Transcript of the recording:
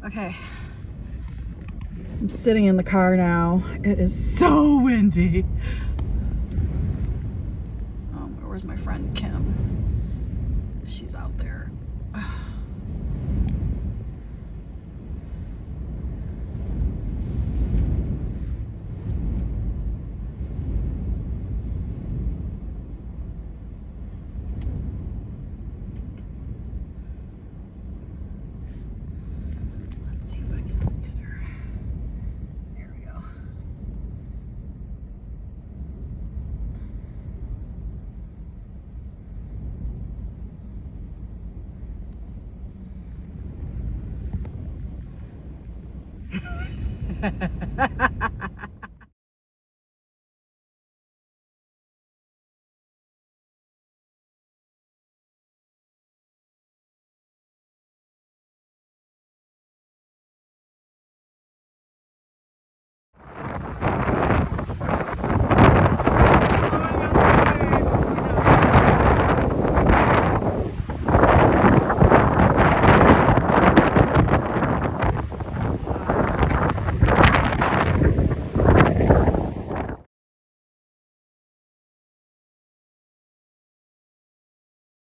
Okay. I'm sitting in the car now. It is so windy. Where's my friend Kim? She's out there. Let's see if I can get her. There we go.